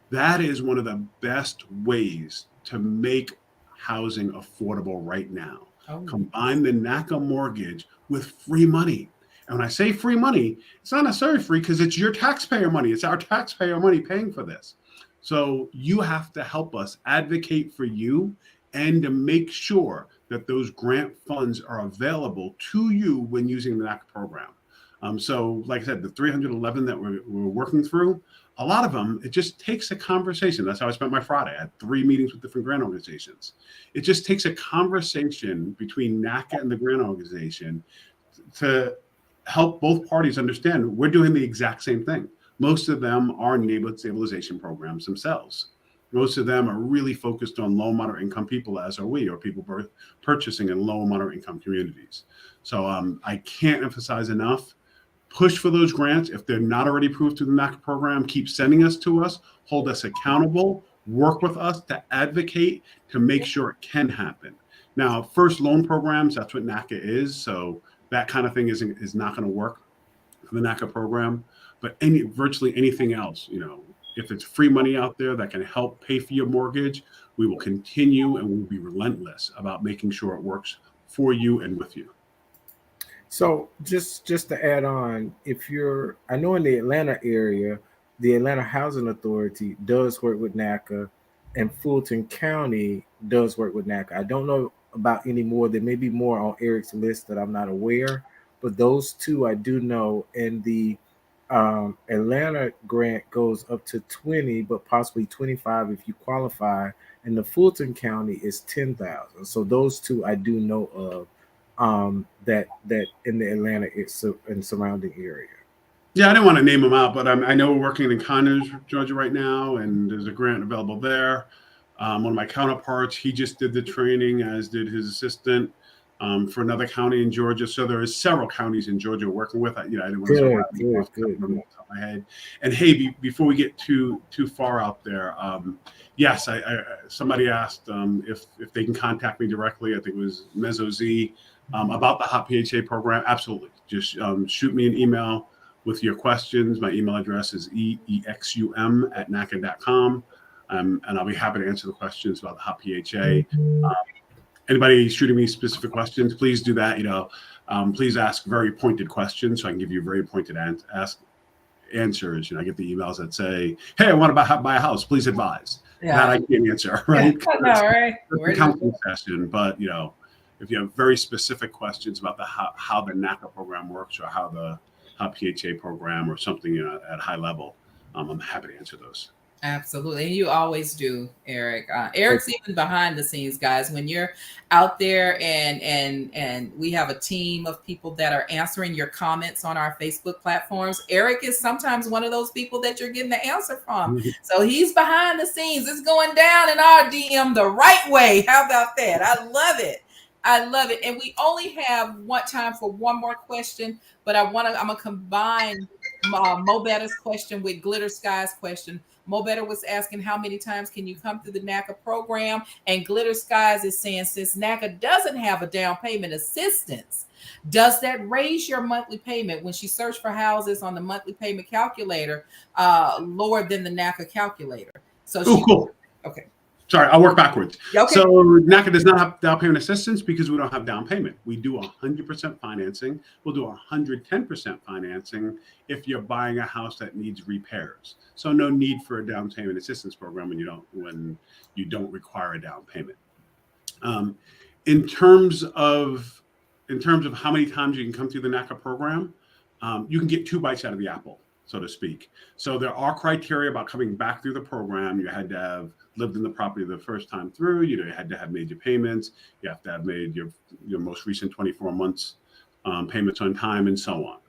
That is one of the best ways to make housing affordable right now. Combine the NACA mortgage with free money. And when I say free money, it's not necessarily free because it's your taxpayer money. It's our taxpayer money paying for this. So you have to help us advocate for you and to make sure that those grant funds are available to you when using the NACA program. So like I said, the 311 that we're working through, a lot of them, it just takes a conversation. That's how I spent my Friday. I had 3 meetings with different grant organizations. It just takes a conversation between NACA and the grant organization to help both parties understand we're doing the exact same thing. Most of them are neighborhood stabilization programs themselves. Most of them are really focused on low, moderate income people, as are we, or people purchasing in low and moderate income communities. So I can't emphasize enough, push for those grants. If they're not already approved through the NACA program, keep sending us to us, hold us accountable, work with us to advocate to make sure it can happen. Now, first loan programs, that's what NACA is. So that kind of thing is not going to work for the NACA program. But virtually anything else, if it's free money out there that can help pay for your mortgage, we will continue and we'll be relentless about making sure it works for you and with you. So just to add on, I know in the Atlanta area, the Atlanta Housing Authority does work with NACA. and Fulton County does work with NACA. I don't know about any more. There may be more on Eric's list that I'm not aware, but those two I do know. And the Atlanta grant goes up to 20, but possibly 25 if you qualify. And the Fulton County is 10,000. So those two I do know of, that in the Atlanta and surrounding area. Yeah, I didn't want to name them out, but I know we're working in Conyers, Georgia right now, and there's a grant available there. One of my counterparts, he just did the training, as did his assistant, for another county in Georgia. So there are several counties in Georgia we're working with. I didn't want to Good, off the top good. of my head. And hey, before we get too far out there, yes, somebody asked if they can contact me directly. I think it was Mezzo Z, about the Hot PHA program. Absolutely, just shoot me an email with your questions. My email address is eexum@naca.com. And I'll be happy to answer the questions about the Hot PHA. Anybody shooting me specific questions, please do that. Please ask very pointed questions so I can give you very pointed answers. I get the emails that say, "Hey, I want to buy a house. Please advise." Yeah. That I can't answer, right? Yeah. No, right. It's a counseling session, but if you have very specific questions about how the NACA program works or how the PHA program or something at a high level, I'm happy to answer those. Absolutely. And you always do, Eric. Eric's even behind the scenes, guys. When you're out there and we have a team of people that are answering your comments on our Facebook platforms, Eric is sometimes one of those people that you're getting the answer from. So he's behind the scenes. It's going down in our DM the right way. How about that? I love it. And we only have time for one more question, but I'm gonna combine Mo Better's question with Glitter Sky's question. Mo Better was asking how many times can you come through the NACA program, and Glitter Skies is saying, since NACA doesn't have a down payment assistance, does that raise your monthly payment? When she searched for houses on the monthly payment calculator, lower than the NACA calculator. So cool. Okay. Sorry, I'll work backwards. Okay. So NACA does not have down payment assistance because we don't have down payment. We do 100% financing. We'll do 110% financing if you're buying a house that needs repairs. So no need for a down payment assistance program when you don't require a down payment. In terms of how many times you can come through the NACA program, you can get 2 bites out of the apple, so to speak. So there are criteria about coming back through the program. You had to have lived in the property the first time through. You had to have made your payments. You have to have made your most recent 24 months payments on time, and so on.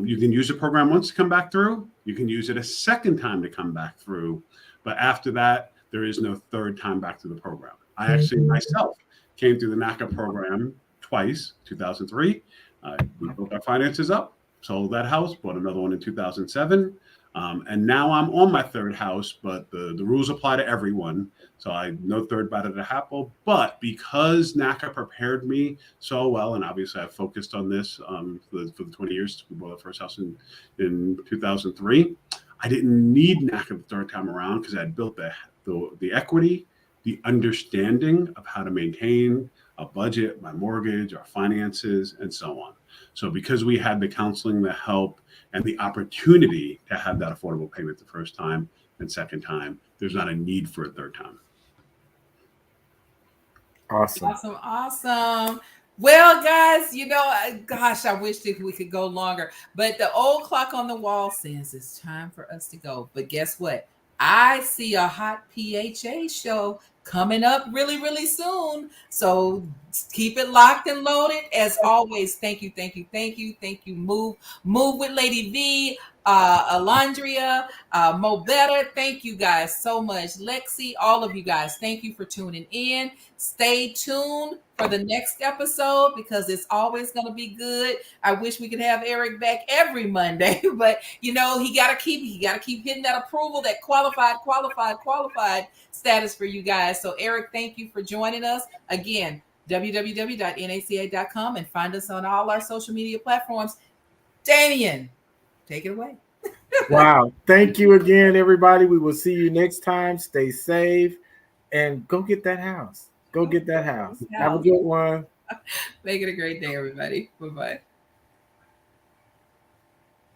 You can use the program once to come back through. You can use it a second time to come back through. But after that, there is no third time back to the program. I actually myself came through the NACA program twice, 2003. We built our finances up, sold that house, bought another one in 2007. And now I'm on my third house, but the rules apply to everyone. So no third bite of the apple. But because NACA prepared me so well, and obviously I focused on this for the 20 years, we bought our first house in 2003. I didn't need NACA the third time around because I had built the equity, the understanding of how to maintain a budget, my mortgage, our finances, and so on. So because we had the counseling, the help, and the opportunity to have that affordable payment the first time and second time, there's not a need for a third time. Awesome. Well, guys, gosh, I wish that we could go longer, but the old clock on the wall says it's time for us to go. But guess what? I see a Hot PHA show coming up really, really soon. So keep it locked and loaded. As always, thank you. Move with Lady V, Alondria, Mo Better. Thank you guys so much. Lexi, all of you guys, thank you for tuning in. Stay tuned for the next episode because it's always going to be good. I wish we could have Eric back every Monday, but he got to keep hitting that approval, that qualified status for you guys. So Eric, thank you for joining us again. www.naca.com and find us on all our social media platforms. Damian, take it away. Wow. Thank you again, everybody. We will see you next time. Stay safe and go get that house. Have a good one. Make it a great day, everybody. Bye-bye.